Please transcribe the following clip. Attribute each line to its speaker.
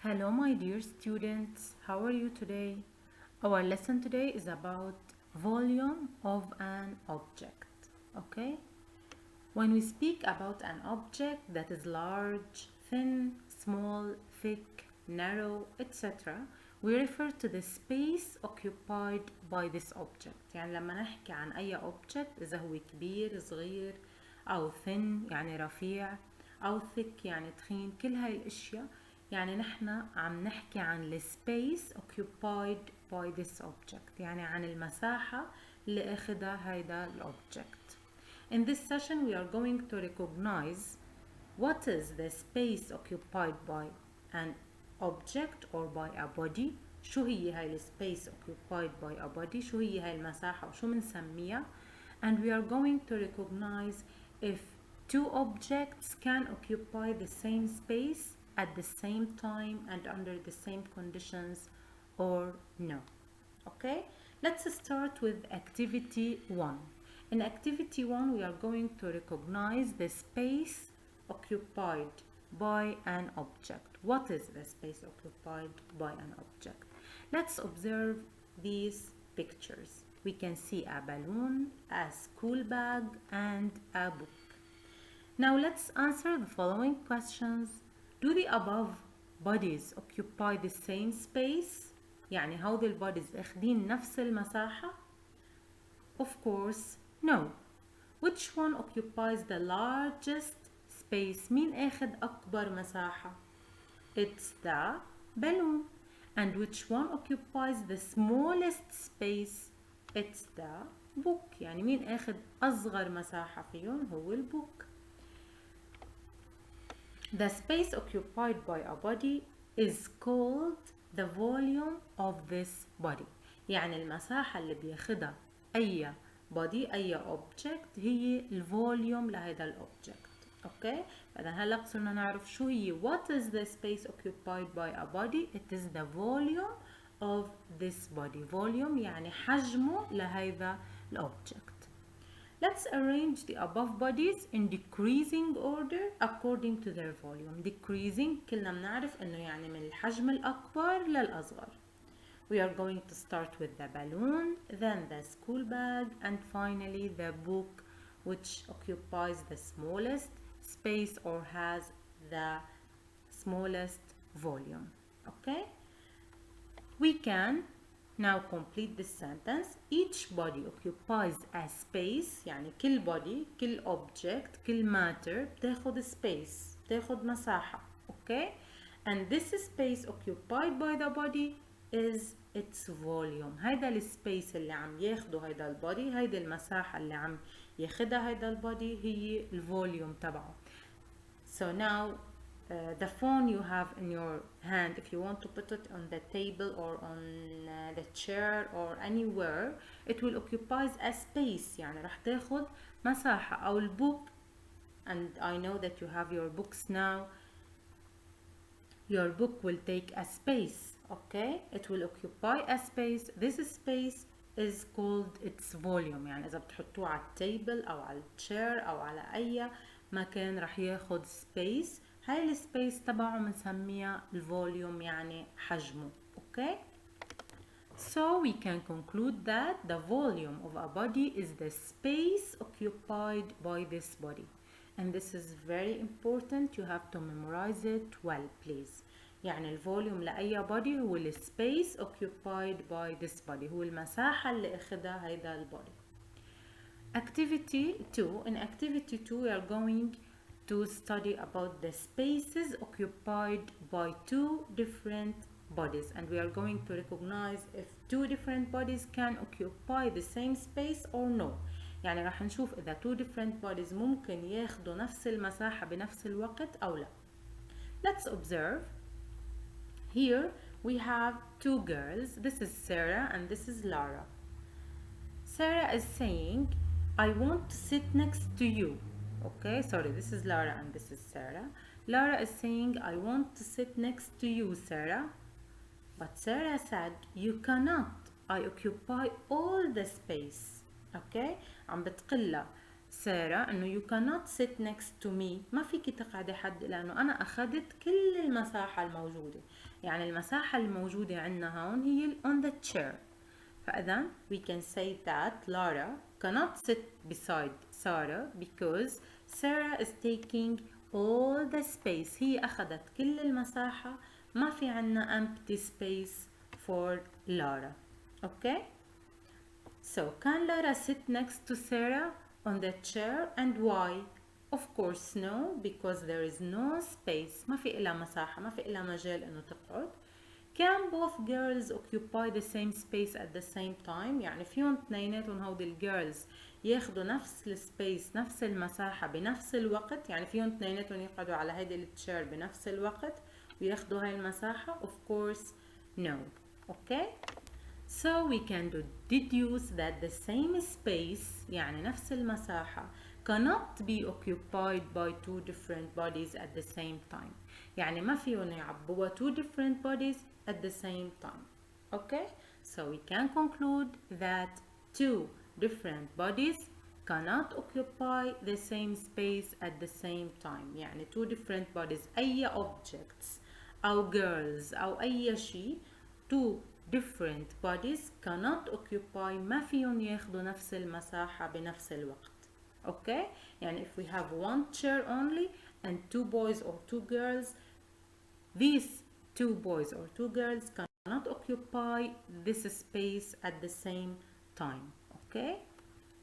Speaker 1: Hello, my dear students. How are you today? Our lesson today is about volume of an object. Okay? When we speak about an object that is large, thin, small, thick, narrow, etc., we refer to the space occupied by this object. يعني لما نحكي عن أي object إذا هو كبير، صغير، أو thin يعني رفيع، أو thick يعني تخين، كل هاي الأشياء يعني نحن عم نحكي عن the space occupied by this object، يعني عن المساحة اللي أخدها هيدا الobject. In this session we are going to recognize what is the space occupied by an object or by a body. شو هي هاي space occupied by a body، شو هي هاي المساحة وشو منسميها. And we are going to recognize if two objects can occupy the same space at the same time and under the same conditions or no. Okay, let's start with activity 1. In activity 1 we are going to recognize the space occupied by an object. What is the space occupied by an object? Let's observe these pictures. We can see a balloon, a school bag, and a book. Now let's answer the following questions. Do the above bodies occupy the same space؟ يعني هودي البوديز اخدين نفس المساحة؟ Of course, no. Which one occupies the largest space؟ مين اخد أكبر مساحة؟ It's the balloon. And which one occupies the smallest space? It's the book. يعني مين اخد أصغر مساحة فيهم؟ هو البوك. The space occupied by a body is called the volume of this body. يعني المساحة اللي بياخدها أي body أي object هي الفوليوم لهذا الأوبجكت. أوكي؟ فإذا هلا صرنا نعرف شو هي what is the space occupied by a body. It is the volume of this body. Volume يعني حجمه لهذا الأوبجكت. Let's arrange the above bodies in decreasing order according to their volume. Decreasing كلنا بنعرف إنه يعني من الحجم الأكبر للأصغر. We are going to start with the balloon, then the school bag, and finally the book, which occupies the smallest space or has the smallest volume. Okay? We can now complete this sentence. Each body occupies a space. يعني كل body كل object كل matter بتاخد space بتاخد مساحة. Okay? And this space occupied by the body is its volume. هيدا السبيس اللي عم ياخده هيدا البودي، هيدا المساحة اللي عم ياخدها هيدا البودي هي الفوليوم تبعه. So now the phone you have in your hand, if you want to put it on the table or on the chair or anywhere, it will occupy a space. يعني رح تاخد مساحة. أو البوك, and I know that you have your books now, your book will take a space. Okay, it will occupy a space. This space is called its volume. يعني إذا بتحطوه على التيبل أو على التشير أو على أي مكان رح ياخد space. هاي السبيس تبعه بنسميها الفوليوم يعني حجمه. Okay, so we can conclude that the volume of a body is the space occupied by this body. And this is very important. You have to memorize it well, please. يعني الفوليوم لأي body هو ال space occupied by this body. هو المساحة اللي أخدها هيدا البودي. Activity 2. In activity 2 we are going to study about the spaces occupied by two different bodies, and we are going to recognize if two different bodies can occupy the same space or no. يعني راح نشوف إذا two different bodies ممكن ياخدوا نفس المساحة بنفس الوقت أو لا. Let's observe. Here we have two girls. This is Sarah and this is Lara. Sarah is saying, I want to sit next to you. Okay, sorry, this is Lara and this is Sarah. Lara is saying, I want to sit next to you, Sarah. But Sarah said, you cannot. I occupy all the space. Okay, عم بتقلها سارة إنه you cannot sit next to me، ما فيك تقعدي حد لأنه أنا أخذت كل المساحة الموجودة. يعني المساحة الموجودة عندنا هون هي on the chair. فإذا we can say that Lara cannot sit beside Sarah because Sarah is taking all the space. هي أخذت كل المساحة، ما في عنا empty space for Lara. Okay? So can Lara sit next to Sarah on the chair and why? Of course no, because there is no space. ما في إلا مساحة، ما في إلا مجال إنه تقعد. Can both girls occupy the same space at the same time؟ يعني فيهم اثنيناتهم هودي الجيرلز ياخدوا نفس السبيس، نفس المساحة بنفس الوقت. يعني فيهم اثنيناتهم يقعدوا على هيدي التشير بنفس الوقت وياخدوا هاي المساحة؟ Of course no. Okay? So we can deduce that the same space يعني نفس المساحة cannot be occupied by two different bodies at the same time. يعني ما فيهم يعبوا two different bodies at the same time. Okay? So we can conclude that two different bodies cannot occupy the same space at the same time. يعني two different bodies أي objects أو girls أو أي شيء two different bodies cannot occupy، ما فيهم ياخدوا نفس المساحة بنفس الوقت. Okay? يعني if we have one chair only and two boys or two girls, these two boys or two girls cannot occupy this space at the same time. Okay?